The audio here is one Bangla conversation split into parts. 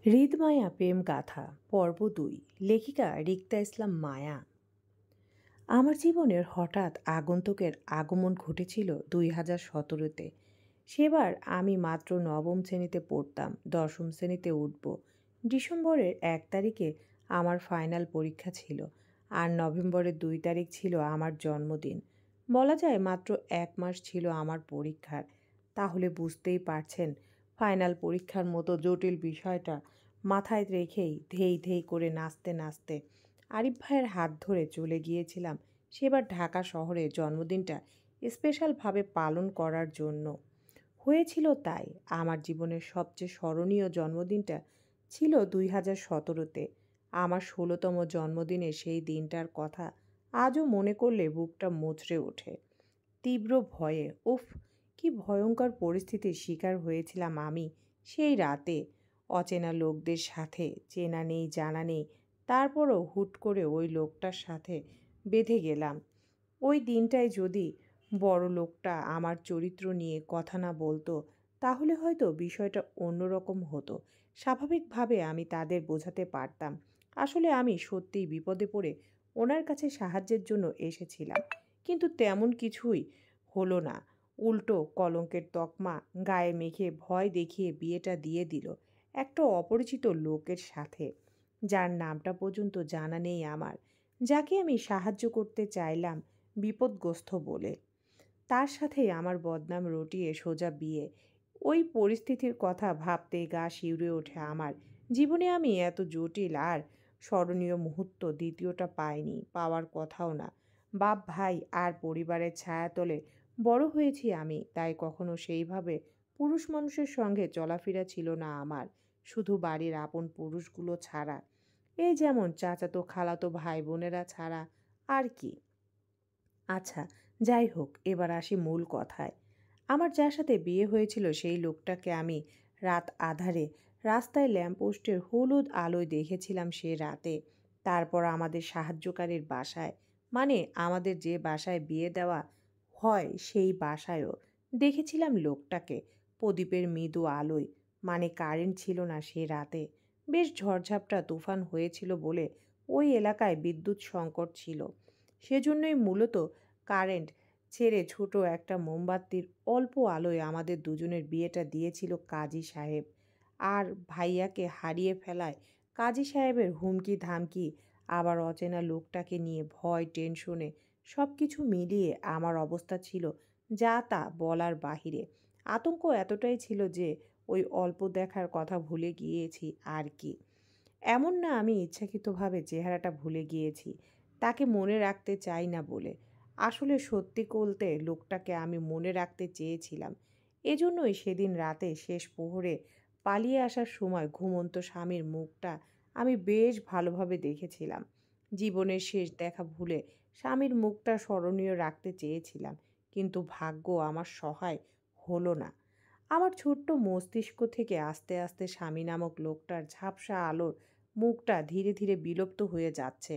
হৃদমায়া প্রেম গাথা পর্ব ২ লেখিকা রিক্তা ইসলাম মায়া। আমার জীবনের হঠাৎ আগন্তুকের আগমন ঘটেছিল ২০১৭-তে। সেবার আমি মাত্র নবম শ্রেণীতে পড়তাম, দশম শ্রেণীতে উঠব। ডিসেম্বরের ১ তারিখে আমার ফাইনাল পরীক্ষা ছিল, আর নভেম্বরের ২ তারিখ ছিল আমার জন্মদিন। বলা যায় মাত্র ১ মাস ছিল আমার পরীক্ষার। তাহলে বুঝতেই পারছেন, ফাইনাল পরীক্ষার মতো জটিল বিষয়টা মাথায় রেখেই ধেই ধেই করে নাচতে নাচতে আরিফ ভাইয়ের হাত ধরে চলে গিয়েছিলাম সেবার ঢাকা শহরে জন্মদিনটা স্পেশালভাবে পালন করার জন্য। হয়েছিল তাই। আমার জীবনের সবচেয়ে স্মরণীয় জন্মদিনটা ছিল ২০১৭-তে। আমার ১৬তম জন্মদিনে সেই দিনটার কথা আজও মনে করলে বুকটা মুচড়ে ওঠে তীব্র ভয়ে। উফ, কি ভয়ঙ্কর পরিস্থিতির শিকার হয়েছিলাম আমি সেই রাতে। অচেনা লোকদের সাথে, চেনা নেই জানা নেই, তারপরও হুট করে ওই লোকটার সাথে বেঁধে গেলাম। ওই দিনটায় যদি বড় লোকটা আমার চরিত্র নিয়ে কথা না বলতো, তাহলে হয়তো বিষয়টা অন্যরকম হতো। স্বাভাবিকভাবে আমি তাদের বোঝাতে পারতাম আসলে আমি সত্যিই বিপদে পড়ে ওনার কাছে সাহায্যের জন্য এসেছিলাম। কিন্তু তেমন কিছুই হলো না। উল্টো কলঙ্কের তকমা গায়ে মেখে ভয় দেখিয়ে বিয়েটা দিয়ে দিল একটা অপরিচিত লোকের সাথে, যার নামটা পর্যন্ত জানা নেই আমার, যাকে আমি সাহায্য করতে চাইলাম বিপদগ্রস্ত বলে। তার সাথেই আমার বদনাম রটিয়ে সোজা বিয়ে। ওই পরিস্থিতির কথা ভাবতেই গা শিউরে ওঠে আমার। জীবনে আমি এত জটিল আর স্মরণীয় মুহূর্ত দ্বিতীয়টা পাইনি, পাওয়ার কথাও না। বাপ ভাই আর পরিবারের ছায়াতলে বড় হয়েছি আমি, তাই কখনো সেইভাবে পুরুষ মানুষের সঙ্গে চলাফেরা ছিল না আমার, শুধু বাড়ির আপন পুরুষগুলো ছাড়া। এই যেমন চাচাতো খালাতো ভাই বোনেরা ছাড়া আর কি। আচ্ছা, যাই হোক, এবার আসি মূল কথায়। আমার যার সাথে বিয়ে হয়েছিল সেই লোকটাকে আমি রাত আঁধারে রাস্তায় ল্যাম্পপোস্টের হলুদ আলোয় দেখেছিলাম সে রাতে। তারপর আমাদের সাহায্যকারীর বাসায়, মানে আমাদের যে বাসায় বিয়ে দেওয়া হয় সেই বাসায়ও দেখেছিলাম লোকটাকে প্রদীপের মৃদু আলোয়। মানে কারেন্ট ছিল না সে রাতে। বেশ ঝড়ঝাপটা তুফান হয়েছিল বলে ওই এলাকায় বিদ্যুৎ সংকট ছিল। সেজন্যই মূলত কারেন্ট ছেড়ে ছোট একটা মোমবাতির অল্প আলোয় আমাদের দুজনের বিয়েটা দিয়েছিল কাজী সাহেব। আর ভাইয়াকে হারিয়ে ফেলায় কাজী সাহেবের হুমকি ধামকি, আবার অচেনা লোকটাকে নিয়ে ভয় টেনশনে সব কিছু মিলিয়ে আমার অবস্থা ছিল যা তা বলার বাহিরে। আতঙ্ক এতটাই ছিল যে ওই অল্প দেখার কথা ভুলে গিয়েছি আর কি। এমন না আমি ইচ্ছাকৃতভাবে চেহারাটা ভুলে গিয়েছি, তাকে মনে রাখতে চাই না বলে। আসলে সত্যি বলতে লোকটাকে আমি মনে রাখতে চেয়েছিলাম। এজন্যই সেদিন রাতে শেষ প্রহরে পালিয়ে আসার সময় ঘুমন্ত স্বামীর মুখটা আমি বেশ ভালোভাবে দেখেছিলাম। জীবনের শেষ দেখা ভুলে স্বামীর মুখটা স্মরণীয় রাখতে চেয়েছিলাম, কিন্তু ভাগ্য আমার সহায় হলো না। আমার ছোট্ট মস্তিষ্ক থেকে আস্তে আস্তে স্বামী নামক লোকটার ঝাপসা আলোর মুখটা ধীরে ধীরে বিলুপ্ত হয়ে যাচ্ছে।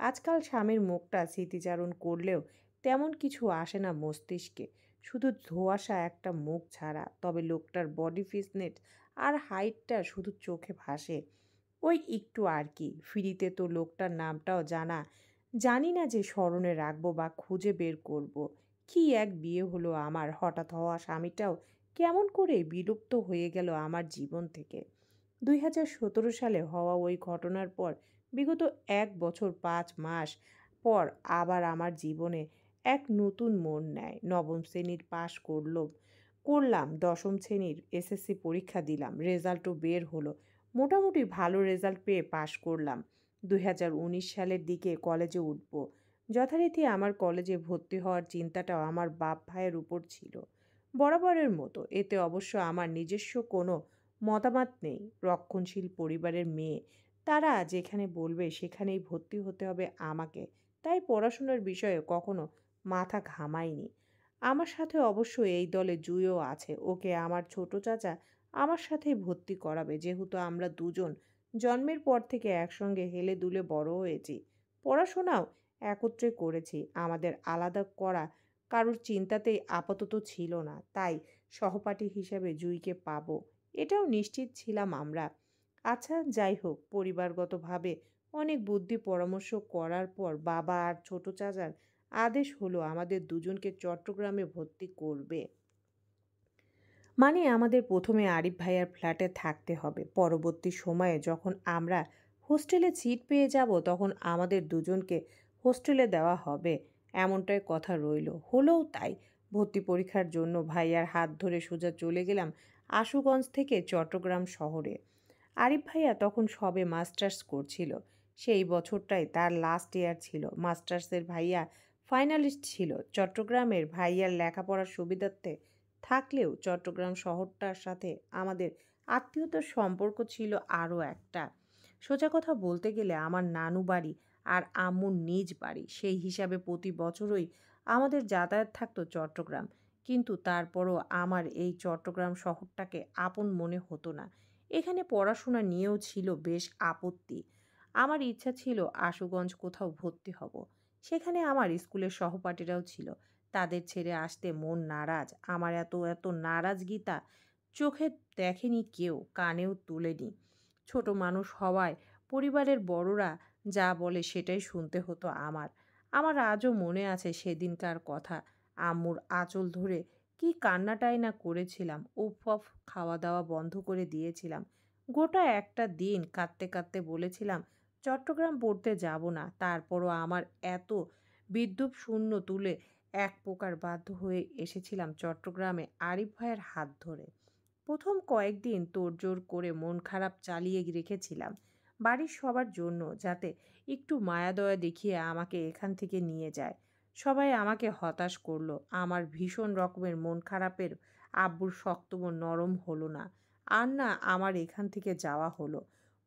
আজকাল স্বামীর মুখটা স্মৃতিচারণ করলেও তেমন কিছু আসে না মস্তিষ্কে, শুধু ধোঁয়াশা একটা মুখ ছাড়া। তবে লোকটার বডি ফিটনেস আর হাইটটা শুধু চোখে ভাসে, ওই একটু আর কি। ফ্রিতে তো লোকটার নামটাও জানা, জানি না যে স্মরণে রাখবো বা খুঁজে বের করব। কি এক বিয়ে হলো আমার, হঠাৎ হওয়া স্বামীটাও কেমন করে বিলুপ্ত হয়ে গেল আমার জীবন থেকে। ২০১৭ সালে হওয়া ওই ঘটনার পর বিগত ১ বছর ৫ মাস পর আবার আমার জীবনে এক নতুন মোড় নেয়। নবম শ্রেণীর পাশ করলাম, দশম শ্রেণীর এসএসসি পরীক্ষা দিলাম, রেজাল্টও বের হলো। মোটামুটি ভালো রেজাল্ট পেয়ে পাশ করলাম। ২০১৯ সালের দিকে কলেজে উঠব। যথারীতি আমার কলেজে ভর্তি হওয়ার চিন্তাটাও আমার বাপ ভাইয়ের উপর ছিল বরাবরের মতো। এতে অবশ্য আমার নিজস্ব কোনো মতামত নেই। রক্ষণশীল পরিবারের মেয়ে, তারা যেখানে বলবে সেখানেই ভর্তি হতে হবে আমাকে, তাই পড়াশোনার বিষয়ে কখনো মাথা ঘামাইনি। আমার সাথে অবশ্য এই দলে জুঁইও আছে, ওকে আমার ছোট চাচা আমার সাথেই ভর্তি করাবে, যেহেতু আমরা দুজন জন্মের পর থেকে একসঙ্গে হেলে দুলে বড় হয়েছি, পড়াশোনাও একত্রে করেছি। আমাদের আলাদা করা কারোর চিন্তাতেই আপাতত ছিল না, তাই সহপাঠী হিসেবে জুঁইকে পাবো এটাও নিশ্চিত ছিলাম আমরা। আচ্ছা, যাই হোক, পরিবারগতভাবে অনেক বুদ্ধি পরামর্শ করার পর বাবা আর ছোট চাচার আদেশ হলো আমাদের দুজনকে চট্টগ্রামে ভর্তি করবে। মানে আমাদের প্রথমে আরিফ ভাইয়ার ফ্ল্যাটে থাকতে হবে। পরবর্তী সময়ে যখন আমরা হোস্টেলে সিট পেয়ে যাব তখন আমাদের দুজনকে হোস্টেলে দেওয়া হবে, এমনটাই কথা রইল। হলোও তাই। ভর্তি পরীক্ষার জন্য ভাইয়ার হাত ধরে সোজা চলে গেলাম আশুগঞ্জ থেকে চট্টগ্রাম শহরে। আরিফ ভাইয়া তখন সবে মাস্টার্স করছিল। সেই বছরটাই তার লাস্ট ইয়ার ছিল। মাস্টার্সের ভাইয়া ফাইনালিস্ট ছিল। চট্টগ্রামের ভাইয়ার লেখাপড়ার সুবিধার্থে থাকলেও চট্টগ্রাম শহরটার সাথে আমাদের আত্মীয়তার সম্পর্ক ছিল আরও একটা। সোজা কথা বলতে গেলে আমার নানু বাড়ি আর আম্মুর নিজ বাড়ি, সেই হিসাবে প্রতি বছরই আমাদের যাতায়াত থাকতো চট্টগ্রাম। কিন্তু তারপরও আমার এই চট্টগ্রাম শহরটাকে আপন মনে হতো না। এখানে পড়াশোনা নিয়েও ছিল বেশ আপত্তি। আমার ইচ্ছা ছিল আশুগঞ্জ কোথাও ভর্তি হব। সেখানে আমার স্কুলের সহপাঠীরাও ছিল। তাদের ছেড়ে আসতে মন নারাজ। আমার এত এত নারাজগিতা চোখে দেখেনি কেউ, কানেও তোলেনি। ছোট মানুষ হওয়ায় পরিবারের বড়রা যা বলে সেটাই শুনতে হতো আমার। আমার আজও মনে আছে সেদিনকার কথা। আম্মুর আঁচল ধরে কি কান্নাটাই না করেছিলাম। উফ অফ, খাওয়া দাওয়া বন্ধ করে দিয়েছিলাম। গোটা একটা দিন কাঁদতে কাঁদতে বলেছিলাম চট্টগ্রাম পড়তে যাব না। তারপরও আমার এত বিদ্যুৎ শূন্য তুলে এক প্রকার বাধ্য হয়ে এসেছিলাম চট্টগ্রামে আরিফ ভাইয়ের হাত ধরে। প্রথম কয়েকদিন তোড়জোড় করে মন খারাপ চালিয়ে রেখেছিলাম বাড়ির সবার জন্য, যাতে একটু মায়াদয়া দেখিয়ে আমাকে এখান থেকে নিয়ে যায়। সবাই আমাকে হতাশ করলো। আমার ভীষণ রকমের মন খারাপের আব্বুর শক্ত মন নরম হলো না। আর না আমার এখান থেকে যাওয়া হলো।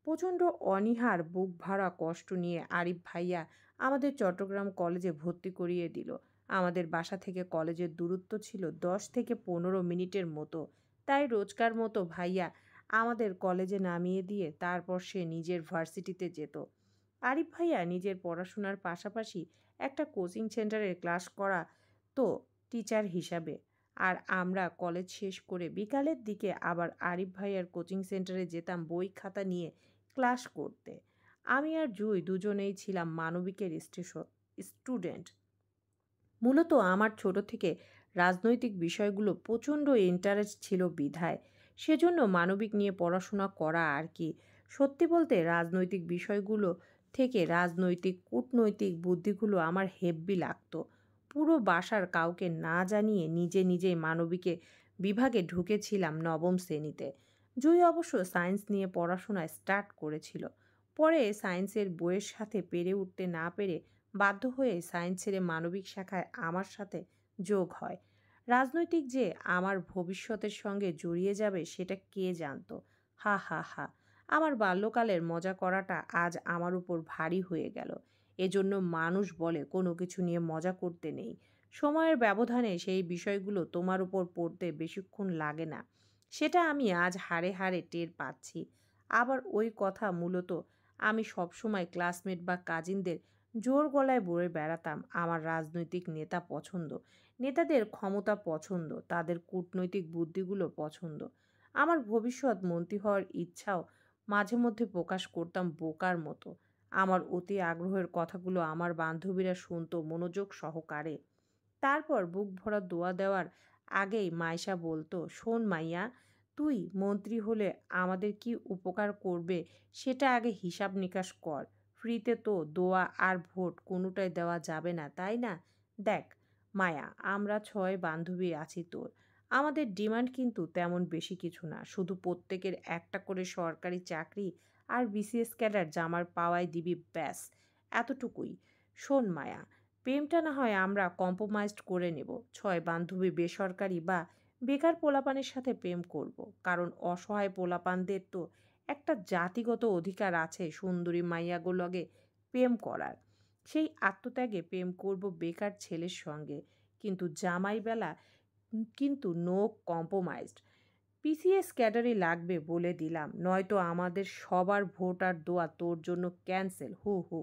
প্রচণ্ড অনীহার বুক ভরা কষ্ট নিয়ে আরিফ ভাইয়া আমাদের চট্টগ্রাম কলেজে ভর্তি করিয়ে দিল। আমাদের বাসা থেকে কলেজের দূরত্ব ছিল 10 থেকে 15 মিনিটের মতো। তাই রোজকার মতো ভাইয়া আমাদের কলেজে নামিয়ে দিয়ে তারপর সে নিজের ভার্সিটিতে যেত। আরিফ ভাইয়া নিজের পড়াশোনার পাশাপাশি একটা কোচিং সেন্টারে ক্লাস করা তো টিচার হিসাবে। আর আমরা কলেজ শেষ করে বিকালের দিকে আবার আরিফ ভাইয়ার কোচিং সেন্টারে যেতাম বই খাতা নিয়ে ক্লাস করতে। আমি আর জুই দুজনেই ছিলাম মানবিকের স্টুডেন্ট। মূলত আমার ছোট থেকে রাজনৈতিক বিষয়গুলো প্রচণ্ড ইন্টারেস্ট ছিল বিধায় সেজন্য মানবিক নিয়ে পড়াশোনা করা আর কি। সত্যি বলতে রাজনৈতিক বিষয়গুলো থেকে রাজনৈতিক কূটনৈতিক বুদ্ধিগুলো আমার হেব্বি লাগতো। পুরো বাসার কাউকে না জানিয়ে নিজে নিজেই মানবিকে বিভাগে ঢুকেছিলাম নবম শ্রেণীতে। জুই অবশ্য সায়েন্স নিয়ে পড়াশোনা স্টার্ট করেছিল। পরে সায়েন্সের বইয়ের সাথে পেরে উঠতে না পেরে বাধ্য হয়ে সায়েন্স ছেড়ে মানবিক শাখায় আমার সাথে যোগ হয়। রাজনৈতিক যে আমার ভবিষ্যতের সঙ্গে জড়িয়ে যাবে সেটা কে জানতো। হা হা হা। আমার বাল্যকালের মজা করাটা আজ আমার উপর ভারী হয়ে গেল। এজন্য মানুষ বলে কোনো কিছু নিয়ে মজা করতে নেই। সময়ের ব্যবধানে সেই বিষয়গুলো তোমার উপর পড়তে বেশিক্ষণ লাগে না। সেটা আমি আজ হাড়ে হাড়ে টের পাচ্ছি। আবার ওই কথা মূলত আমি সবসময় ক্লাসমেট বা কাজিনদের জোর গলায় বলে বেড়াতাম আমার রাজনৈতিক নেতা পছন্দ, নেতাদের ক্ষমতা পছন্দ, তাদের কূটনৈতিক বুদ্ধিগুলো পছন্দ। আমার ভবিষ্যৎ মন্ত্রী হওয়ার ইচ্ছাও মাঝে মধ্যে প্রকাশ করতাম বোকার মতো। আমার অতি আগ্রহের কথাগুলো আমার বান্ধবীরা শুনতো মনোযোগ সহকারে। তারপর বুক ভরা দোয়া দেওয়ার আগেই মাইশা বলতো, শোন মাইয়া, তুই মন্ত্রী হলে আমাদের কি উপকার করবে সেটা আগে হিসাব নিকাশ কর। ফ্রিতে তো দোয়া আর ভোট কোনোটাই দেওয়া যাবে না, তাই না? দেখ মায়া, আমরা 6 বান্ধবী আছি তোর। আমাদের ডিমান্ড কিন্তু তেমন বেশি কিছু না। শুধু প্রত্যেকের একটা করে সরকারি চাকরি আর বিসিএস ক্যাডার জামার পাওয়ায় দিবি, ব্যাস। এতটুকুই। শোন মায়া, প্রেমটা না হয় আমরা কম্প্রোমাইজড করে নেব। 6 বান্ধবী বেসরকারি বা বেকার পোলাপানের সাথে প্রেম করব। কারণ অসহায় পোলাপানদের তো একটা জাতিগত অধিকার আছে সুন্দরী মাইয়াগুলোগে প্রেম করার। সেই আত্মত্যাগে প্রেম করব বেকার ছেলের সঙ্গে। কিন্তু জামাই বেলা কিন্তু নো কম্প্রোমাইজড। পিসিএস ক্যাডারই লাগবে বলে দিলাম, নয়তো আমাদের সবার ভোট আর দোয়া তোর জন্য ক্যান্সেল। হু হু।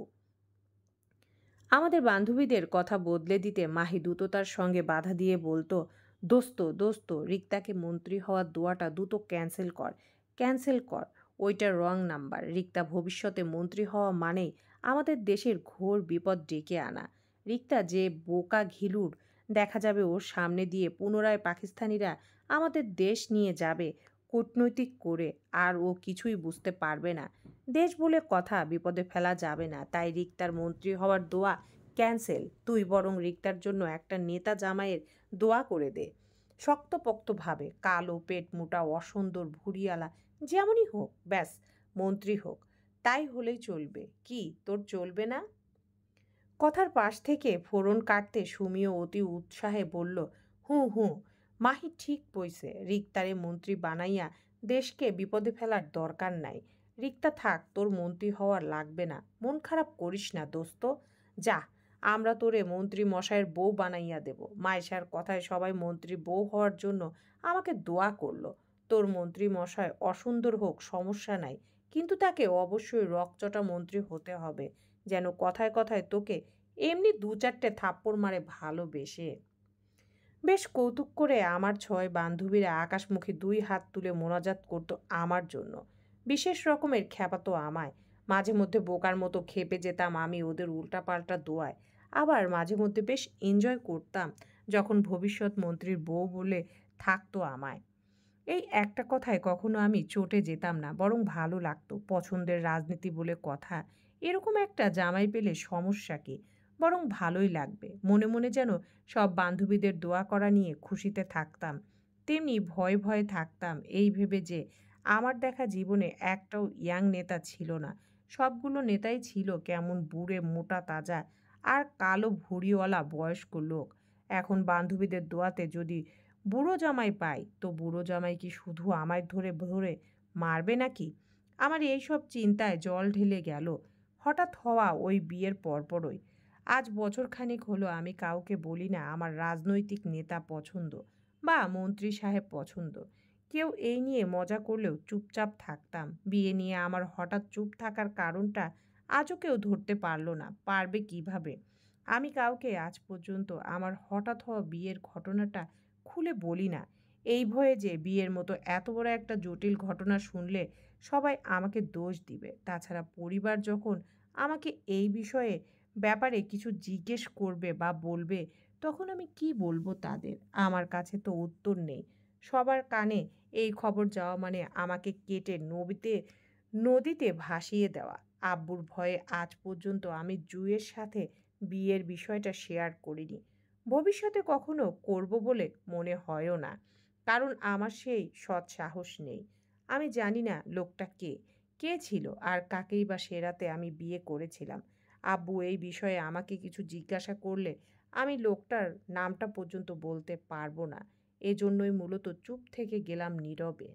আমাদের বান্ধবীদের কথা বদলে দিতে মাহি দ্রুততার সঙ্গে বাধা দিয়ে বলতো, দোস্ত দোস্ত, রিক্তাকে মন্ত্রী হওয়ার দোয়াটা দ্রুত ক্যান্সেল কর, ক্যান্সেল কর। ওইটা রং নাম্বার। রিক্তা ভবিষ্যতে মন্ত্রী হওয়া মানেই আমাদের দেশের ঘোর বিপদ ডেকে আনা। রিক্তা যে বোকা ঘিলুর, দেখা যাবে ওর সামনে দিয়ে পুনরায় পাকিস্তানিরা আমাদের দেশ নিয়ে যাবে কূটনৈতিক করে, আর ও কিছুই বুঝতে পারবে না। দেশ বলে কথা বিপদে ফেলা যাবে না, তাই রিক্তার মন্ত্রী হওয়ার দোয়া ক্যান্সেল। তুই বরং রিক্তার জন্য একটা নেতা জামাইয়ের দোয়া করে দে, শক্তপোক্তভাবে, কালো, পেট মোটা, অসুন্দর, ভুঁড়িওয়ালা, যেমনই হোক, ব্যাস মন্ত্রী হোক। তাই হলেই চলবে। কি তোর চলবে না? কথার পাশ থেকে ফোড়ন কাটতে সুমিও অতি উৎসাহে বলল, হুঁ হুঁ, মাহি ঠিক কইছে। রিক্তারে মন্ত্রী বানাইয়া দেশকে বিপদে ফেলার দরকার নাই। রিক্তা থাক, তোর মন্ত্রী হওয়ার লাগবে না। মন খারাপ করিস না দোস্ত। যা, আমরা তোরে মন্ত্রী মশাইয়ের বউ বানাইয়া দেব। মাইশার কথায় সবাই মন্ত্রী বউ হওয়ার জন্য আমাকে দোয়া করলো। তোর মন্ত্রী মশাই অসুন্দর হোক, সমস্যা নাই, কিন্তু তাকে অবশ্যই রকচটা মন্ত্রী হতে হবে, যেন কথায় কথায় তোকে এমনি দু চারটে থাপ্পড় মারে ভালোবেসে। বেশ কৌতুক করে আমার ছয় বান্ধবীরা আকাশমুখী দুই হাত তুলে মোনাজাত করত আমার জন্য। বিশেষ রকমের খ্যাপাতো আমায়। মাঝে মধ্যে বোকার মতো খেপে যেতাম আমি ওদের উল্টাপাল্টা দোয়ায়। আবার মাঝে মধ্যে বেশ এনজয় করতাম যখন ভবিষ্যৎ মন্ত্রীর বউ বলে থাকতো আমায়। এই একটা কথায় কখনো আমি চটে যেতাম না, বরং ভালো লাগতো। পছন্দের রাজনীতি বলে কথা, এরকম একটা জামাই পেলে সমস্যা কি? বরং ভালোই লাগবে। মনে মনে যেন সব বান্ধবীদের দোয়া করা নিয়ে খুশিতে থাকতাম। তেমনি ভয়ে ভয়ে থাকতাম এই ভেবে যে আমার দেখা জীবনে একটাও ইয়াং নেতা ছিল না। সবগুলো নেতাই ছিল কেমন বুড়ে মোটা তাজা আর কালো ভুঁড়িওয়ালা বয়স্ক লোক। এখন বান্ধবীদের দোয়াতে যদি বুড়ো জামাই পাই, তো বুড়ো জামাই কি শুধু আমায় ধরে ধরে মারবে নাকি? আমার এইসব চিন্তায় জল ঢেলে গেল হঠাৎ হওয়া ওই বিয়ের পরপরই। আজ বছরখানেক হলো আমি কাউকে বলি না আমার রাজনৈতিক নেতা পছন্দ বা মন্ত্রী সাহেব পছন্দ। কেউ এই নিয়ে মজা করলেও চুপচাপ থাকতাম। বিয়ে নিয়ে আমার হঠাৎ চুপ থাকার কারণটা আজও কেউ ধরতে পারল না। পারবে কিভাবে? আমি কাউকে আজ পর্যন্ত আমার হঠাৎ হওয়া বিয়ের ঘটনাটা খুলে বলি না, এই ভয়ে যে বিয়ের মতো এত বড় একটা জটিল ঘটনা শুনলে সবাই আমাকে দোষ দিবে। তাছাড়া পরিবার যখন আমাকে এই বিষয়ে ব্যাপারে কিছু জিজ্ঞেস করবে বা বলবে, তখন আমি কি বলবো তাদের? আমার কাছে তো উত্তর নেই। সবার কানে এই খবর যাওয়া মানে আমাকে কেটে নদীতে ভাসিয়ে দেওয়া। আব্বুর ভয়ে আজ পর্যন্ত আমি জুঁইয়ের সাথে বিয়ের বিষয়টা শেয়ার করিনি। ভবিষ্যতে কখনো করব বলে মনে হয়ও না। কারণ আমার সেই সৎ সাহস নেই। আমি জানি না লোকটা কে, কে ছিল আর কাকেই বা সে রাতে আমি বিয়ে করেছিলাম। আব্বু এই বিষয়ে আমাকে কিছু জিজ্ঞাসা করলে আমি লোকটার নামটা পর্যন্ত বলতে পারবো না। এজন্যই মূলত চুপ থেকে গেলাম নীরবে।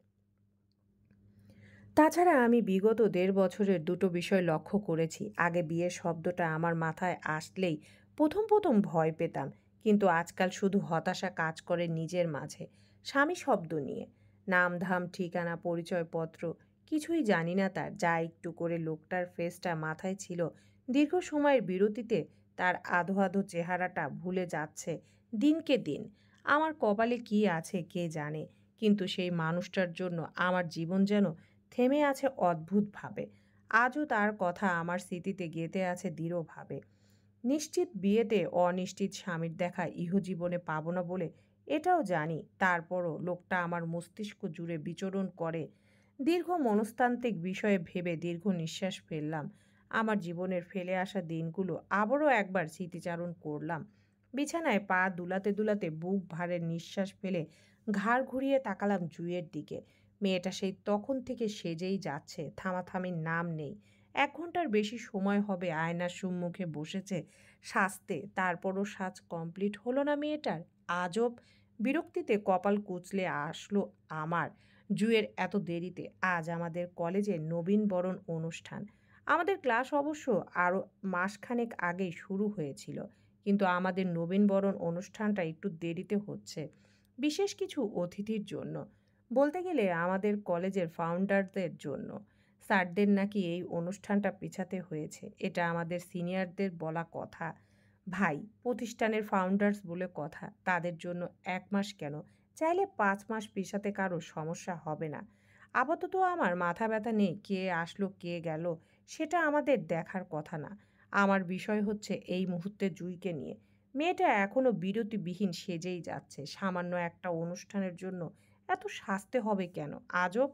তাছাড়া আমি বিগত ১.৫ বছরের দুটো বিষয় লক্ষ্য করেছি। আগে বিয়ের শব্দটা আমার মাথায় আসলেই প্রথম ভয় পেতাম। কিন্তু আজকাল শুধু হতাশা কাজ করে নিজের মাঝে। স্বামী শব্দ নিয়ে। নাম-ধাম, ঠিকানা, পরিচয়পত্র কিছুই জানি না তার। যা একটু করে লোকটার ফেসটা মাথায় ছিল, দীর্ঘ সময়ের বিরতিতে তার আধো আধো চেহারাটা ভুলে যাচ্ছে দিনকে দিন। আমার কপালে কি আছে কে জানে। কিন্তু সেই মানুষটার জন্য আমার জীবন যেন থেমে আছে অদ্ভুতভাবে। আজও তার কথা আমার স্মৃতিতে গেঁথে আছে দৃঢ়ভাবে। নিশ্চিত বিয়েতে অনিশ্চিত স্বামীর দেখা ইহজীবনে পাব না বলে এটাও জানি। তারপরও লোকটা আমার মস্তিষ্ক জুড়ে বিচরণ করে। দীর্ঘ মনস্তান্ত্রিক বিষয়ে ভেবে দীর্ঘ নিঃশ্বাস ফেললাম। আমার জীবনের ফেলে আসা দিনগুলো আবারও একবার স্মৃতিচারণ করলাম। বিছানায় পা দুলাতে দুলাতে বুক ভারের নিঃশ্বাস ফেলে ঘাড় ঘুরিয়ে তাকালাম জুঁইয়ের দিকে। মেয়েটা সেই তখন থেকে সেজেই যাচ্ছে, থামাথামির নাম নেই। ১ ঘন্টার বেশি সময় হবে আয়নার সম্মুখে বসেছে সাজতে, তারপরও সাজ কমপ্লিট হলো না মেয়েটার। আজব বিরক্তিতে কপাল কুঁচলে আসলো আমার। জুঁইয়ের এত দেরিতে। আজ আমাদের কলেজে নবীনবরণ অনুষ্ঠান। আমাদের ক্লাস অবশ্য আরও মাসখানেক আগেই শুরু হয়েছিল, কিন্তু আমাদের নবীনবরণ অনুষ্ঠানটা একটু দেরিতে হচ্ছে, বিশেষ কিছু অতিথির জন্য। বলতে গেলে আমাদের কলেজের ফাউন্ডারদের জন্য। স্যারদের নাকি এই অনুষ্ঠানটা পেছাতে হয়েছে। এটা আমাদের সিনিয়রদের বলা কথা। ভাই, প্রতিষ্ঠানের ফাউন্ডার্স বলে কথা। তাদের জন্য ১ মাস কেন, চাইলে ৫ মাস পেছাতে কারো সমস্যা হবে না। আপাতত আমার মাথা ব্যথা নেই, কে আসলো কে গেল সেটা আমাদের দেখার কথা না। আমার বিষয় হচ্ছে এই মুহূর্তে জুঁইকে নিয়ে। মেয়েটা এখনো বিরতিবিহীন সেজেই যাচ্ছে। সামান্য একটা অনুষ্ঠানের জন্য এত সাজতে হবে কেন? আজব!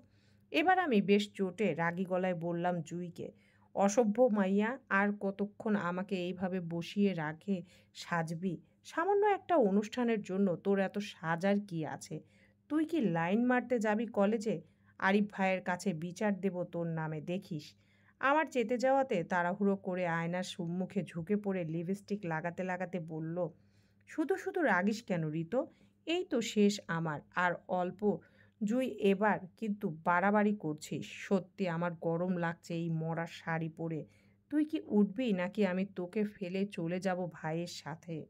এবার আমি বেশ চোটে রাগী গলায় বললাম জুঁইকে, "অসভ্য মাইয়া, আর কতক্ষণ আমাকে এইভাবে বসিয়ে রাখে সাজবি? সামান্য একটা অনুষ্ঠানের জন্য তোর এত সাজার কি আছে? তুই কি লাইন মারতে যাবি কলেজে? আরিফ ভাইয়ের কাছে বিচার দেব তোর নামে, দেখিস।" আমার চেতে যাওয়াতে তাড়াহুড়ো করে আয়নার সম্মুখে ঝুঁকে পড়ে লিপস্টিক লাগাতে লাগাতে বলল, "শুধু শুধু রাগিস কেন ঋতো? এই তো শেষ আমার আর অল্প।" জুই, এবার কিন্তু বাড়াবাড়ি করছিস। সত্যি আমার গরম লাগছে এই মরার শাড়ি পরে। তুই কি উঠবি নাকি আমি তোকে ফেলে চলে যাব ভাইয়ের সাথে?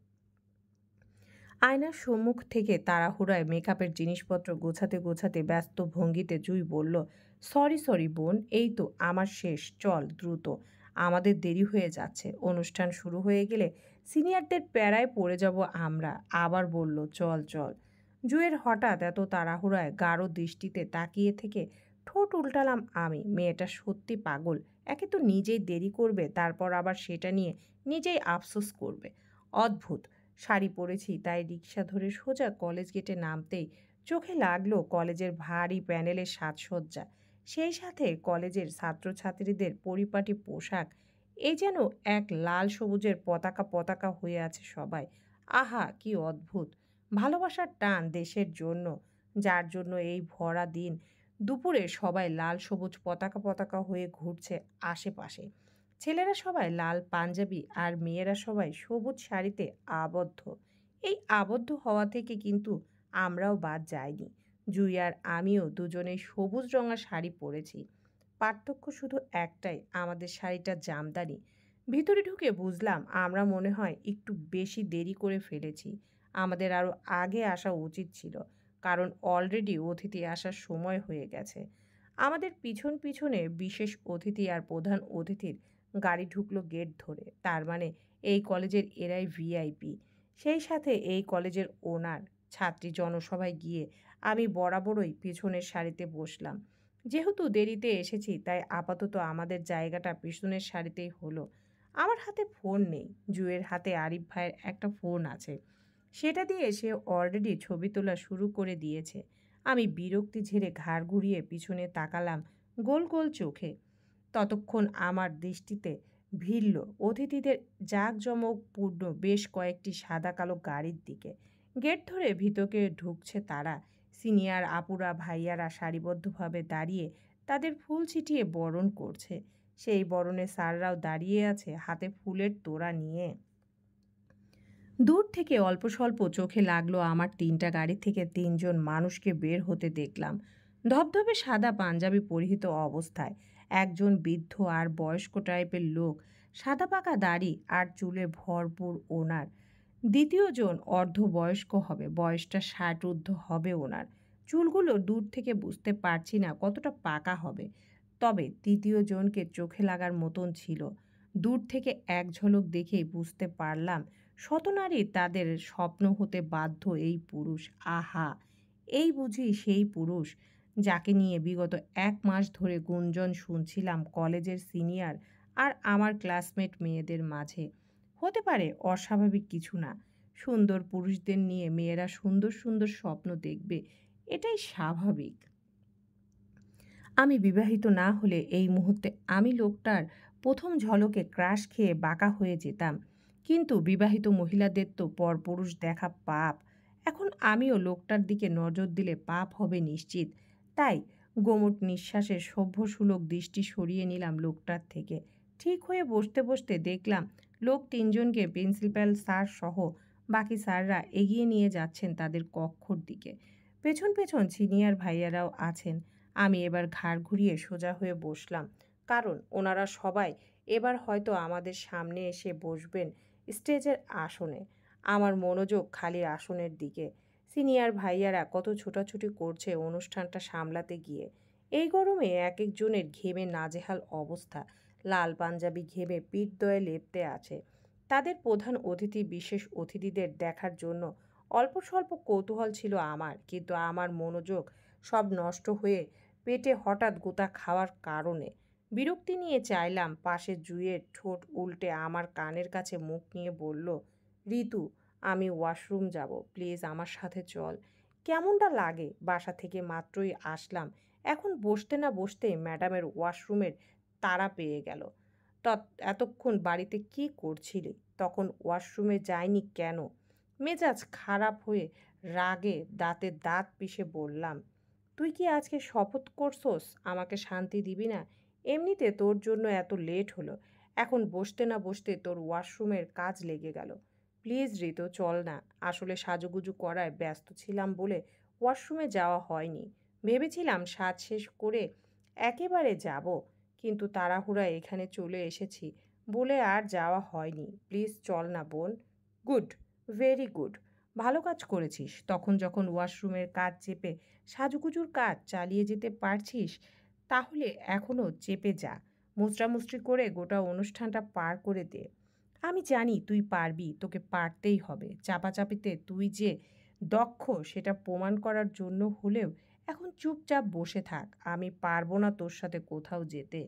আয়নার সম্মুখ থেকে তাড়াহুড়ায় মেকআপের জিনিসপত্র গোছাতে গোছাতে ব্যস্ত ভঙ্গিতে জুই বলল, "সরি সরি বোন, এই তো আমার শেষ, চল দ্রুত, আমাদের দেরি হয়ে যাচ্ছে। অনুষ্ঠান শুরু হয়ে গেলে সিনিয়রদের প্যারায় পড়ে যাব আমরা।" আবার বলল, "চল চল।" জুয়ের হঠাৎ এত তাড়াহুড়ায় গাঢ় দৃষ্টিতে তাকিয়ে থেকে ঠোঁট উল্টালাম আমি। মেয়েটা সত্যি পাগল। একে তো নিজেই দেরি করবে, তারপর আবার সেটা নিয়ে নিজেই আফসোস করবে। অদ্ভুত। শাড়ি পরেছি তাই রিক্সা ধরে সোজা কলেজ গেটে নামতেই চোখে লাগলো কলেজের ভারী প্যানেলের সাজসজ্জা। সেই সাথে কলেজের ছাত্রছাত্রীদের পরিপাটি পোশাক। এই যেন এক লাল সবুজের পতাকা পতাকা হয়ে আছে সবাই। আহা কি অদ্ভুত! ভালোবাসার টান দেশের জন্য, যার জন্য এই ভরা দিন দুপুরে সবাই লাল সবুজ পতাকা পতাকা হয়ে ঘুরছে আশেপাশে। ছেলেরা সবাই লাল পাঞ্জাবি আর মেয়েরা সবাই সবুজ শাড়িতে আবদ্ধ। এই আবদ্ধ হওয়া থেকে কিন্তু আমরাও বাদ যাইনি। জুই আর আমিও দুজনেই সবুজ রঙা শাড়ি পরেছি। পার্থক্য শুধু একটাই, আমাদের শাড়িটা জামদানি। ভিতরে ঢুকে বুঝলাম আমরা মনে হয় একটু বেশি দেরি করে ফেলেছি। আমাদের আরও আগে আসা উচিত ছিল, কারণ অলরেডি অতিথি আসার সময় হয়ে গেছে। আমাদের পিছন পিছনে বিশেষ অতিথি আর প্রধান অতিথির গাড়ি ঢুকলো গেট ধরে। তার মানে এই কলেজের এরাই ভিআইপি। সেই সাথে এই কলেজের ওনার। ছাত্রী জনসভায় গিয়ে আমি বরাবরই পিছনের সারিতে বসলাম। যেহেতু দেরিতে এসেছি তাই আপাতত আমাদের জায়গাটা পিছনের সারিতেই হলো। আমার হাতে ফোন নেই। জুয়ের হাতে আরিফ ভাইয়ের একটা ফোন আছে। সেটা দিয়ে সে অলরেডি ছবি তোলা শুরু করে দিয়েছে। আমি বিরক্তি ঝেড়ে ঘাড় ঘুরিয়ে পিছনে তাকালাম গোল গোল চোখে। ততক্ষণ আমার দৃষ্টিতে ভিড়ল অতিথিদের জাঁকজমকপূর্ণ বেশ কয়েকটি সাদা কালো গাড়ির দিকে। গেট ধরে ভিতরে ঢুকছে তারা। সিনিয়র আপুরা ভাইয়ারা সারিবদ্ধভাবে দাঁড়িয়ে তাদের ফুল ছিটিয়ে বরণ করছে। সেই বরণে স্যাররাও দাঁড়িয়ে আছে হাতে ফুলের তোড়া নিয়ে। দূর থেকে অল্প স্বল্প চোখে লাগলো আমার ৩টা গাড়ি থেকে ৩জন মানুষকে বের হতে দেখলাম। ধবধবে সাদা পাঞ্জাবি পরিহিত অবস্থায় একজন বৃদ্ধ আর বয়স্ক টাইপের লোক, সাদা পাকা দাড়ি আর চুলে ভরপুর ওনার। দ্বিতীয় জন অর্ধবয়স্ক হবে, বয়সটা ৬০ ঊর্ধ্ব হবে ওনার। চুলগুলো দূর থেকে বুঝতে পারছি না কতটা পাকা হবে, তবে তৃতীয় জনকে চোখে লাগার মতন ছিল। দূর থেকে এক ঝলক দেখেই বুঝতে পারলাম শতনারী তাদের স্বপ্ন হতে বাধ্য এই পুরুষ। আহা! এই বুঝি সেই পুরুষ যাকে নিয়ে বিগত ১ মাস ধরে গুঞ্জন শুনছিলাম কলেজের সিনিয়র আর আমার ক্লাসমেট মেয়েদের মাঝে। হতে পারে অস্বাভাবিক কিছু না। সুন্দর পুরুষদের নিয়ে মেয়েরা সুন্দর সুন্দর স্বপ্ন দেখবে, এটাই স্বাভাবিক। আমি বিবাহিত না হলে এই মুহূর্তে আমি লোকটার প্রথম ঝলকে ক্রাশ খেয়ে বাঁকা হয়ে যেতাম। কিন্তু বিবাহিত মহিলাদের তো পরপুরুষ দেখা পাপ। এখন আমিও লোকটার দিকে নজর দিলে পাপ হবে নিশ্চিত। তাই গোমুট নিঃশ্বাসে সভ্যসুলভ দৃষ্টি সরিয়ে নিলাম লোকটার থেকে। ঠিক হয়ে বসতে বসতে দেখলাম লোক ৩জনকে প্রিন্সিপাল স্যার সহ বাকি স্যাররা এগিয়ে নিয়ে যাচ্ছেন তাদের কক্ষর দিকে। পেছন পেছন সিনিয়র ভাইয়ারাও আছেন। আমি এবার ঘাড় ঘুরিয়ে সোজা হয়ে বসলাম, কারণ ওনারা সবাই এবার হয়তো আমাদের সামনে এসে বসবেন স্টেজের আসনে। আমার মনোযোগ খালি আসনের দিকে। সিনিয়র ভাইয়ারা কত ছোটাছুটি করছে অনুষ্ঠানটা সামলাতে গিয়ে। এই গরমে এক একজনের ঘেমে নাজেহাল অবস্থা। লাল পাঞ্জাবি ঘেমে পিঠদ্বয়ে লেপ্টে আছে। তাদের প্রধান অতিথি বিশেষ অতিথিদের দেখার জন্য অল্প স্বল্প কৌতূহল ছিল আমার, কিন্তু আমার মনোযোগ সব নষ্ট হয়ে পেটে হঠাৎ গোতা খাওয়ার কারণে। বিরক্তি নিয়ে চাইলাম পাশে জুঁইয়ের ঠোঁট উল্টে আমার কানের কাছে মুখ নিয়ে বলল, ঋতু, আমি ওয়াশরুম যাব, প্লিজ আমার সাথে চল। কেমনটা লাগে, বাসা থেকে মাত্রই আসলাম, এখন বসতে না বসতেই ম্যাডামের ওয়াশরুমের তাড়া পেয়ে গেল। তৎ এতক্ষণ বাড়িতে কি করছিলি? তখন ওয়াশরুমে যায়নি কেন? মেজাজ খারাপ হয়ে রাগে দাঁতে দাঁত পিষে বললাম, তুই কি আজকে শপথ করছোস আমাকে শান্তি দিবি না? এমনিতে তোর জন্য এত লেট হলো, এখন বসতে না বসতে তোর ওয়াশরুমের কাজ লেগে গেল। প্লিজ ঋতু, চল না। আসলে সাজুগুজু করায় ব্যস্ত ছিলাম বলে ওয়াশরুমে যাওয়া হয়নি। ভেবেছিলাম সাজ শেষ করে একেবারে যাব, কিন্তু তাড়াহুড়ায় এখানে চলে এসেছি বলে আর যাওয়া হয়নি। প্লিজ চল না বোন। গুড, ভেরি গুড, ভালো কাজ করেছিস। তখন যখন ওয়াশরুমের কাজ চেপে সাজুগুজুর কাজ চালিয়ে যেতে পারছিস, তাহলে এখনও চেপে যা। মুচড়ামুচড়ি করে গোটা অনুষ্ঠানটা পার করে দে। আমি জানি তুই পারবি, তোকে পারতেই হবে। চাপাচাপিতে তুই যে দক্ষ সেটা প্রমাণ করার জন্য হলেও এখন চুপচাপ বসে থাক। আমি পারবো না তোর সাথে কোথাও যেতে।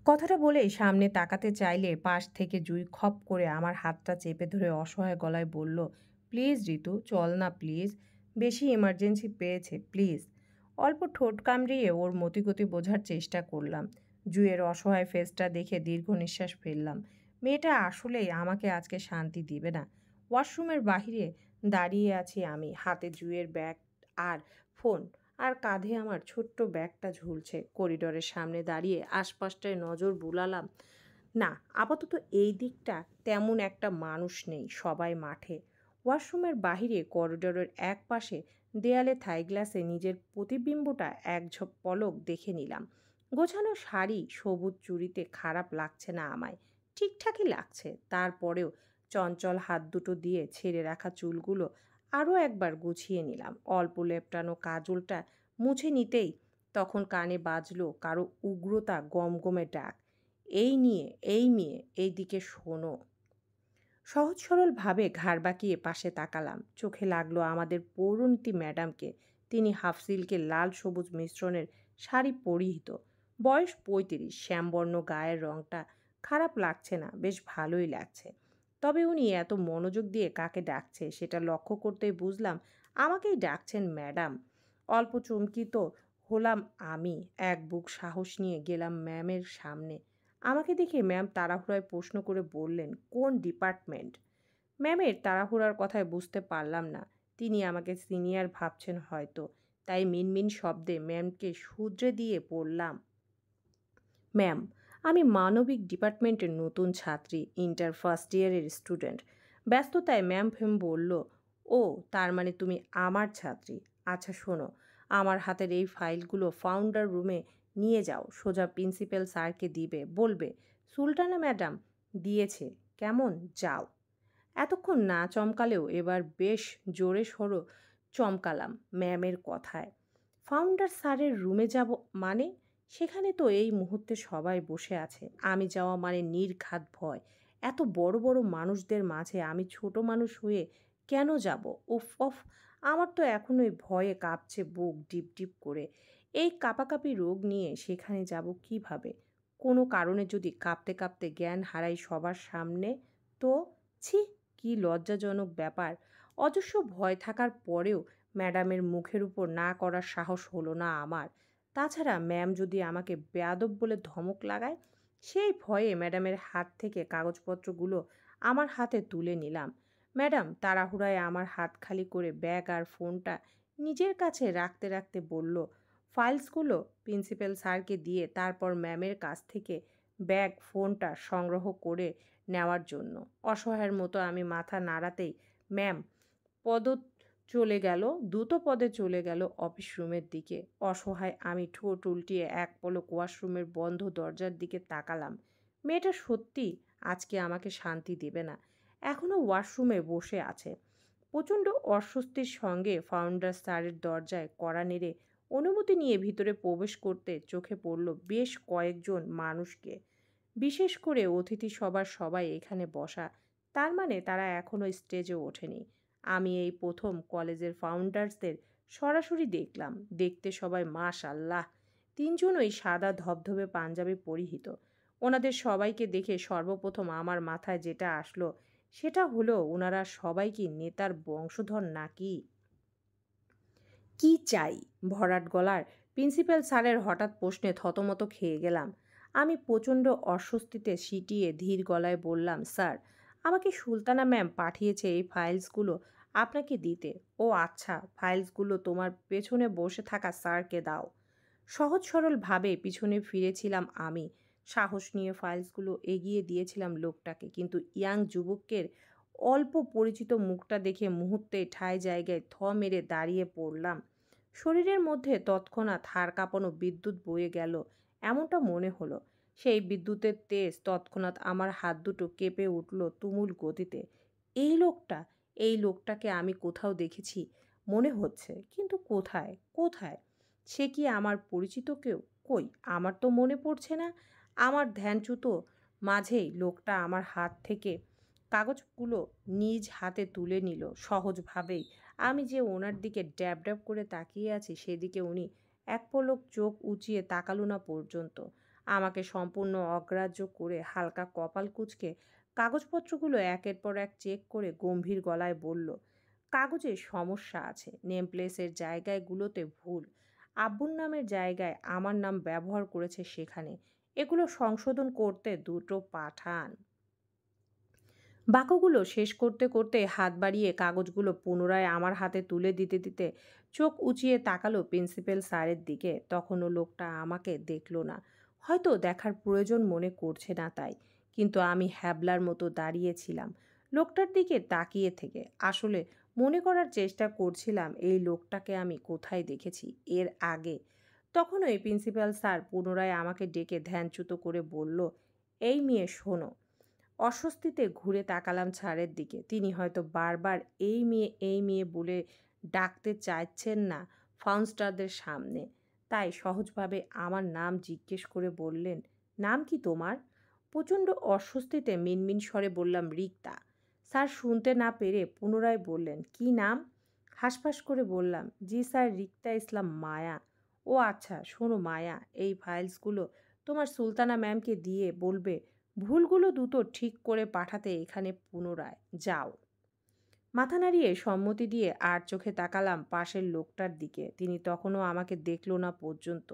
কথাটা বলেই সামনে তাকাতে চাইলে পাশ থেকে জুই খপ করে আমার হাতটা চেপে ধরে অসহায় গলায় বলল, প্লিজ ঋতু, চল না প্লিজ, বেশি ইমার্জেন্সি পেয়েছে, প্লিজ। অল্প ঠোঁট কামড়িয়ে ওর মতিগতি বোঝার চেষ্টা করলাম। জুইয়ের অসহায় ফেসটা দেখে দীর্ঘ নিঃশ্বাস ফেললাম। মেয়েটা আসলেই আমাকে আজকে শান্তি দিবে না। ওয়াশরুমের বাহিরে দাঁড়িয়ে আছি আমি, হাতে জুইয়ের ব্যাগ আর ফোন, আর কাঁধে আমার ছোট্ট ব্যাগটা ঝুলছে। করিডোরের সামনে দাঁড়িয়ে আশপাশটায় নজর বুলালাম। না, আপাতত এই দিকটা তেমন একটা মানুষ নেই, সবাই মাঠে। ওয়াশরুমের বাহিরে করিডোরের এক পাশে দেয়ালে থাই গ্লাসে নিজের প্রতিবিম্বটা এক পলক দেখে নিলাম। গোছানো শাড়ি, সবুজ চুড়িতে খারাপ লাগছে না আমায়, ঠিকঠাকই লাগছে। তারপরেও চঞ্চল হাত দুটো দিয়ে ছেড়ে রাখা চুলগুলো আরও একবার গুছিয়ে নিলাম। অল্প লেপটানো কাজলটা মুছে নিতেই তখন কানে বাজলো কারো উগ্রতা গমগমে ডাক, এই নিয়ে, এই মেয়ে, এই দিকে শোনো। সহজ সরলভাবে ঘাড় বাঁকিয়ে পাশে তাকালাম। চোখে লাগলো আমাদের পৌরনীতি ম্যাডামকে। তিনি হাফ সিল্কের লাল সবুজ মিশ্রণের শাড়ি পরিহিত, বয়স ৩৫, শ্যামবর্ণ গায়ের রংটা খারাপ লাগছে না, বেশ ভালোই লাগছে। তবে উনি এত মনোযোগ দিয়ে কাকে ডাকছে সেটা লক্ষ্য করতেই বুঝলাম আমাকেই ডাকছেন ম্যাডাম। অল্প চমকিত হলাম আমি। এক বুক সাহস নিয়ে গেলাম ম্যামের সামনে। আমাকে দেখে ম্যাম তাড়াহুড়োয় প্রশ্ন করে বললেন, কোন ডিপার্টমেন্ট? ম্যামের তাড়াহুড়ার কথায় বুঝতে পারলাম না তিনি আমাকে সিনিয়র ভাবছেন হয়তো, তাই মিনমিন শব্দে ম্যামকে শুধরে দিয়ে পড়লাম, ম্যাম, আমি মানবিক ডিপার্টমেন্টের নতুন ছাত্রী, ইন্টার ফার্স্ট ইয়ারের স্টুডেন্ট। ব্যস্ততায় ম্যাম ফেম বলল, ও তার মানে তুমি আমার ছাত্রী। আচ্ছা শোনো, আমার হাতের এই ফাইলগুলো ফাউন্ডার রুমে নিয়ে যাও, সোজা প্রিন্সিপাল স্যারকে দিবে, বলবে সুলতানা ম্যাডাম দিয়েছে, কেমন, যাও। এতক্ষণ না চমকালেও এবার বেশ জোরে সরো চমকালাম ম্যামের কথায়। ফাউন্ডার স্যারের রুমে যাব মানে? সেখানে তো এই মুহূর্তে সবাই বসে আছে। আমি যাওয়া মানে নির্ঘাত ভয়। এত বড় বড় মানুষদের মাঝে আমি ছোট মানুষ হয়ে কেন যাব? উফ অফ, আমার তো এখনোই ভয়ে কাঁপছে বুক ডিপ ডিপ করে। এই কাঁপাকাঁপি রোগ নিয়ে সেখানে যাব কিভাবে? কোনো কারণে যদি কাঁপতে কাঁপতে জ্ঞান হারাই সবার সামনে, তো ছি, কি লজ্জাজনক ব্যাপার। অজস্র ভয় থাকার পরেও ম্যাডামের মুখের উপর না করার সাহস হলো না আমার। তাছাড়া ম্যাম যদি আমাকে বেয়াদব বলে ধমক লাগায়, সেই ভয়ে ম্যাডামের হাত থেকে কাগজপত্রগুলো আমার হাতে তুলে নিলাম। ম্যাডাম তাড়াহুড়ায় আমার হাত খালি করে ব্যাগ আর ফোনটা নিজের কাছে রাখতে রাখতে বলল, ফাইলসগুলো প্রিন্সিপাল স্যারকে দিয়ে তারপর ম্যামের কাছ থেকে ব্যাগ ফোনটা সংগ্রহ করে নেওয়ার জন্য। অসহায়ের মতো আমি মাথা নাড়াতেই ম্যাম পদ চলে গেল, দ্রুত পদে চলে গেল অফিস রুমের দিকে। অসহায় আমি ঠোঁট উল্টিয়ে এক পলক ওয়াশরুমের বন্ধ দরজার দিকে তাকালাম। মেয়েটা সত্যি আজকে আমাকে শান্তি দেবে না, এখনও ওয়াশরুমে বসে আছে। প্রচণ্ড অস্বস্তির সঙ্গে ফাউন্ডার স্যারের দরজায় কড়া নেড়ে অনুমতি নিয়ে ভিতরে প্রবেশ করতে চোখে পড়ল বেশ কয়েকজন মানুষকে। বিশেষ করে অতিথি সবার সবাই এখানে বসা, তার মানে তারা এখনও স্টেজে ওঠেনি। আমি এই প্রথম কলেজের ফাউন্ডার্সদের সরাসরি দেখলাম। দেখতে সবাই মাশাআল্লাহ। তিনজনই সাদা ধবধবে পাঞ্জাবি পরিহিত। ওনাদের সবাইকে দেখে সর্বপ্রথম আমার মাথায় যেটা আসলো সেটা হলো ওনারা সবাই কি নেতার বংশধর নাকি? কি চাই? ভরাট গলার প্রিন্সিপাল স্যারের হঠাৎ প্রশ্নে থতমত খেয়ে গেলাম। আমি প্রচণ্ড অস্বস্তিতে সিটিয়ে ধীর গলায় বললাম, স্যার, আমাকে সুলতানা ম্যাম পাঠিয়েছে এই ফাইলসগুলো আপনাকে দিতে। ও আচ্ছা, ফাইলসগুলো তোমার পেছনে বসে থাকা স্যারকে দাও। সহজ সরলভাবে পিছনে ফিরেছিলাম আমি। সাহস নিয়ে ফাইলসগুলো এগিয়ে দিয়েছিলাম লোকটাকে, কিন্তু ইয়াং যুবকের অল্প পরিচিত মুখটা দেখে মুহূর্তে ঠায় জায়গায় থ মেরে দাঁড়িয়ে পড়লাম। শরীরের মধ্যে তৎক্ষণাৎ হাড় কাঁপানো বিদ্যুৎ বয়ে গেল এমনটা মনে হলো। সেই বিদ্যুতের তেজ তৎক্ষণাৎ আমার হাত দুটো কেঁপে উঠল তুমুল গতিতে। এই লোকটা, এই লোকটাকে আমি কোথাও দেখেছি মনে হচ্ছে, কিন্তু কোথায় কোথায়? সে কি আমার পরিচিত কেউ? কই, আমার তো মনে পড়ছে না। আমার ধ্যানচ্যুত মাঝেই লোকটা আমার হাত থেকে কাগজগুলো নিজ হাতে তুলে নিল সহজভাবেই। আমি যে ওনার দিকে ড্যাব ড্যাব করে তাকিয়ে আছি সেদিকে উনি এক পলক চোখ উঁচিয়ে তাকালো না পর্যন্ত। আমাকে সম্পূর্ণ অগ্রাহ্য করে হালকা কপাল কুঁচকে কাগজপত্রগুলো একের পর এক চেক করে গম্ভীর গলায় বলল, কাগজে সমস্যা আছে, নেমপ্লেসের জায়গাগুলোতে ভুল, আব্বুর নামের জায়গায় আমার নাম ব্যবহার করেছে সেখানে। এগুলো সংশোধন করতে দুটো পাঠান। বাক্যগুলো শেষ করতে করতে হাত বাড়িয়ে কাগজগুলো পুনরায় আমার হাতে তুলে দিতে দিতে চোখ উঁচিয়ে তাকালো প্রিন্সিপাল স্যারের দিকে। তখনও লোকটা আমাকে দেখলো না, হয়তো দেখার প্রয়োজন মনে করছে না তাই। কিন্তু আমি হ্যাবলার মতো দাঁড়িয়েছিলাম লোকটার দিকে তাকিয়ে থেকে। আসলে মনে করার চেষ্টা করছিলাম এই লোকটাকে আমি কোথায় দেখেছি এর আগে। তখনই প্রিন্সিপাল স্যার পুনরায় আমাকে ডেকে ধ্যানচ্যুত করে বলল, এই মেয়ে শোনো। অস্বস্তিতে ঘুরে তাকালাম স্যারের দিকে। তিনি হয়তো বারবার এই মেয়ে বলে ডাকতে চাইছেন না ফাউন্সটারদের সামনে, তাই সহজভাবে আমার নাম জিজ্ঞেস করে বললেন, নাম কি তোমার? প্রচণ্ড অস্বস্তিতে মিনমিন স্বরে বললাম, রিক্তা। স্যার শুনতে না পেরে পুনরায় বললেন, কি নাম? হাসফাস করে বললাম, জি স্যার, রিক্তা ইসলাম মায়া। ও আচ্ছা, শোনো মায়া, এই ফাইলসগুলো তোমার সুলতানা ম্যামকে দিয়ে বলবে ভুলগুলো দুটো ঠিক করে পাঠাতে এখানে পুনরায় যাও। মাথা নাড়িয়ে সম্মতি দিয়ে আর চোখে তাকালাম পাশের লোকটার দিকে। তিনি তখনও আমাকে দেখল না পর্যন্ত।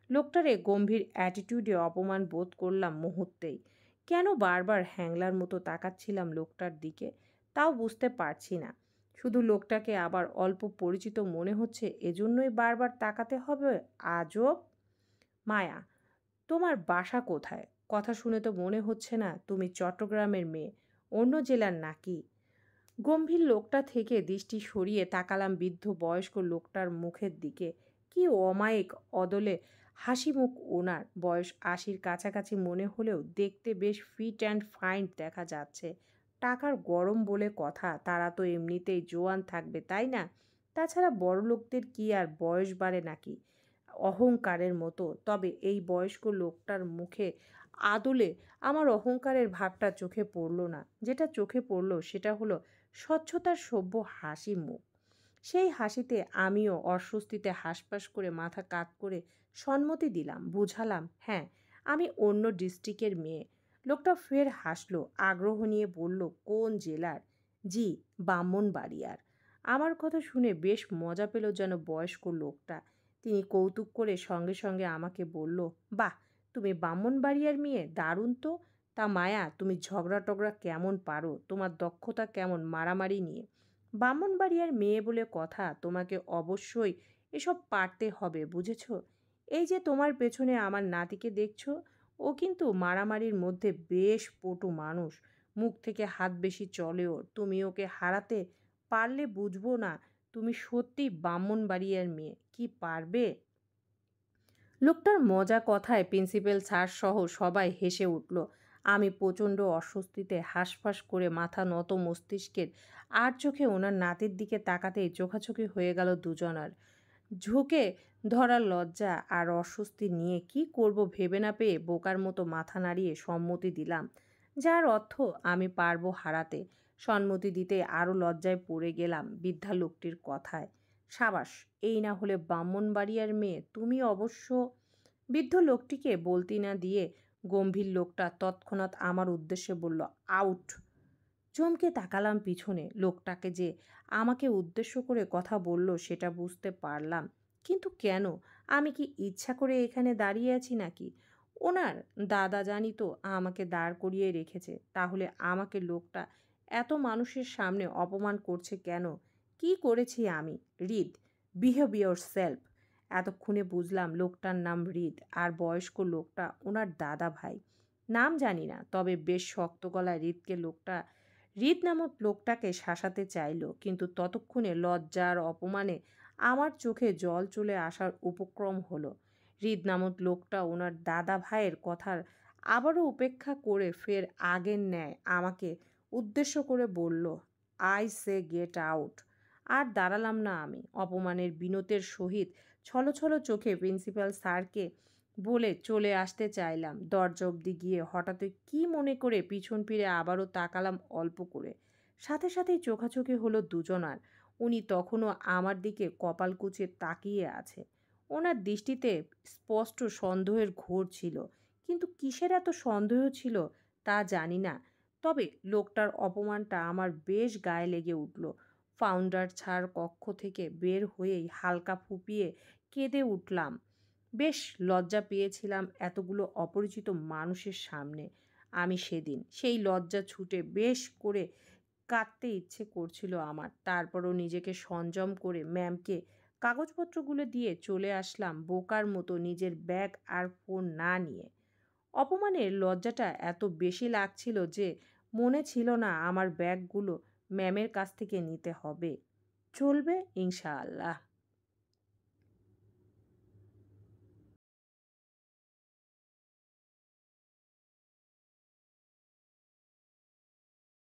লোকটারে গম্ভীর অ্যাটিটিউডে অপমান বোধ করলাম মুহূর্তেই। কেন বারবার হ্যাংলার মতো তাকাচ্ছিলাম লোকটার দিকে তাও বুঝতে পারছি না। শুধু লোকটাকে আবার অল্প পরিচিত মনে হচ্ছে, এজন্যই বারবার তাকাতে হবে। আজব। মায়া, তোমার বাসা কোথায়? কথা শুনে তো মনে হচ্ছে না তুমি চট্টগ্রামের মেয়ে, অন্য জেলার নাকি? গম্ভীর লোকটা থেকে দৃষ্টি সরিয়ে তাকালাম বৃদ্ধ বয়স্ক লোকটার মুখের দিকে। কি অমায়িক অদলে হাসি মুখ ওনার। বয়স ৮০-র কাছাকাছি মনে হলেও দেখতে বেশ ফিট অ্যান্ড ফাইন দেখা যাচ্ছে। টাকার গরম বলে কথা, তারা তো এমনিতেই জোয়ান থাকবে তাই না? তাছাড়া বড়লোকদের কি আর বয়স বাড়ে নাকি অহংকারের মতো? তবে এই বয়স্ক লোকটার মুখে আদলে আমার অহংকারের ভাবটা চোখে পড়ল না। যেটা চোখে পড়ল সেটা হলো স্বচ্ছতার সভ্য হাসি মুখ। সেই হাসিতে আমিও অস্বস্তিতে হাসপাস করে মাথা কাত করে সম্মতি দিলাম, বুঝালাম, হ্যাঁ, আমি অন্য ডিস্ট্রিক্টের মেয়ে। লোকটা ফের হাসলো, আগ্রহ নিয়ে বলল, কোন জেলার? জি, ব্রাহ্মণবাড়িয়ার। আমার কথা শুনে বেশ মজা পেল যেন বয়স্ক লোকটা। তিনি কৌতুক করে সঙ্গে সঙ্গে আমাকে বলল, বাহ, তুমি ব্রাহ্মণবাড়িয়ার মেয়ে, দারুণ তো। তা মায়া, তুমি ঝগড়া টগড়া কেমন পারো? তোমার দক্ষতা কেমন মারামারি নিয়ে? ব্রাহ্মণবাড়িয়ার মেয়ে বলে কথা, তোমাকে অবশ্যই এসব পারতে হবে, বুঝেছ? এই যে তোমার পেছনে আমার নাতিকে দেখছো, ও কিন্তু মারামারির মধ্যে বেশ পটু মানুষ। মুখ থেকে হাত বেশি চলে ওর। তুমি ওকে হারাতে পারলে বুঝবো না তুমি সত্যি ব্রাহ্মণবাড়িয়ার মেয়ে। কি পারবে? লোকটার মজা কথায় প্রিন্সিপাল স্যার সহ সবাই হেসে উঠল। আমি প্রচণ্ড অস্বস্তিতে হাঁসফাঁস করে মাথা নত মস্তিষ্কের আর চোখে ওনার নাতির দিকে তাকাতেই চোখাচোখি হয়ে গেল দুজনার। ঝুঁকে ধরার লজ্জা আর অস্বস্তি নিয়ে কি করব ভেবে না পেয়ে বোকার মতো মাথা নাড়িয়ে সম্মতি দিলাম, যার অর্থ আমি পারবো হারাতে। সম্মতি দিতে আরও লজ্জায় পড়ে গেলাম বৃদ্ধা লোকটির কথায়। সাবাস, এই না হলে ব্রাহ্মণবাড়িয়ার মেয়ে তুমি অবশ্য। বৃদ্ধ লোকটিকে বলতে না দিয়ে গম্ভীর লোকটা তৎক্ষণাৎ আমার উদ্দেশ্যে বলল, আউট। চমকে তাকালাম পিছনে। লোকটাকে যে আমাকে উদ্দেশ্য করে কথা বলল সেটা বুঝতে পারলাম, কিন্তু কেন? আমি কি ইচ্ছা করে এখানে দাঁড়িয়ে আছি নাকি? ওনার দাদা জানি তো আমাকে দাঁড় করিয়ে রেখেছে, তাহলে আমাকে লোকটা এত মানুষের সামনে অপমান করছে কেন? কি করেছি আমি? হৃদ, বিহেভ ইয়োর সেলফ। এতক্ষণে বুঝলাম লোকটার নাম হৃদ, আর বয়স্ক লোকটা ওনার দাদা ভাই। নাম জানি না, তবে বেশ শক্ত গলায় হৃদ নামক লোকটাকে শাসাতে চাইল, কিন্তু ততক্ষণে লজ্জা আর অপমানে আমার চোখে জল চলে আসার উপক্রম হলো। হৃদ নামক লোকটা ওনার দাদা ভাইয়ের কথার আবারও উপেক্ষা করে ফের আগের ন্যায় আমাকে উদ্দেশ্য করে বলল, আই সে গেট আউট। আর দাঁড়ালাম না আমি। অপমানের বিনতের সহিত ছলো চোখে প্রিন্সিপাল স্যারকে বলে চলে আসতে চাইলাম। দরজা অবধি গিয়ে হঠাৎই কি মনে করে পিছন ফিরে আবারও তাকালাম অল্প করে। সাথে সাথেই চোখাচোখি হলো দুজনার। উনি তখনও আমার দিকে কপাল কুঁচে তাকিয়ে আছে। ওনার দৃষ্টিতে স্পষ্ট সন্দেহের ঘোর ছিল, কিন্তু কিসের এত সন্দেহ ছিল তা জানি না। তবে লোকটার অপমানটা আমার বেশ গায়ে লেগে উঠল। ফাউন্ডার ছাড় কক্ষ থেকে বের হয়েই হালকা ফুঁপিয়ে কেঁদে উঠলাম। বেশ লজ্জা পেয়েছিলাম এতগুলো অপরিচিত মানুষের সামনে। আমি সেদিন সেই লজ্জা ছুটে বেশ করে কাঁদতে ইচ্ছে করছিল আমার। তারপরও নিজেকে সংযম করে ম্যামকে কাগজপত্রগুলো দিয়ে চলে আসলাম বোকার মতো, নিজের ব্যাগ আর ফোন না নিয়ে। অপমানের লজ্জাটা এত বেশি লাগছিল যে মনে ছিল না আমার ব্যাগগুলো ম্যামের কাছ থেকে নিতে হবে। চলবে ইনশাআল্লাহ।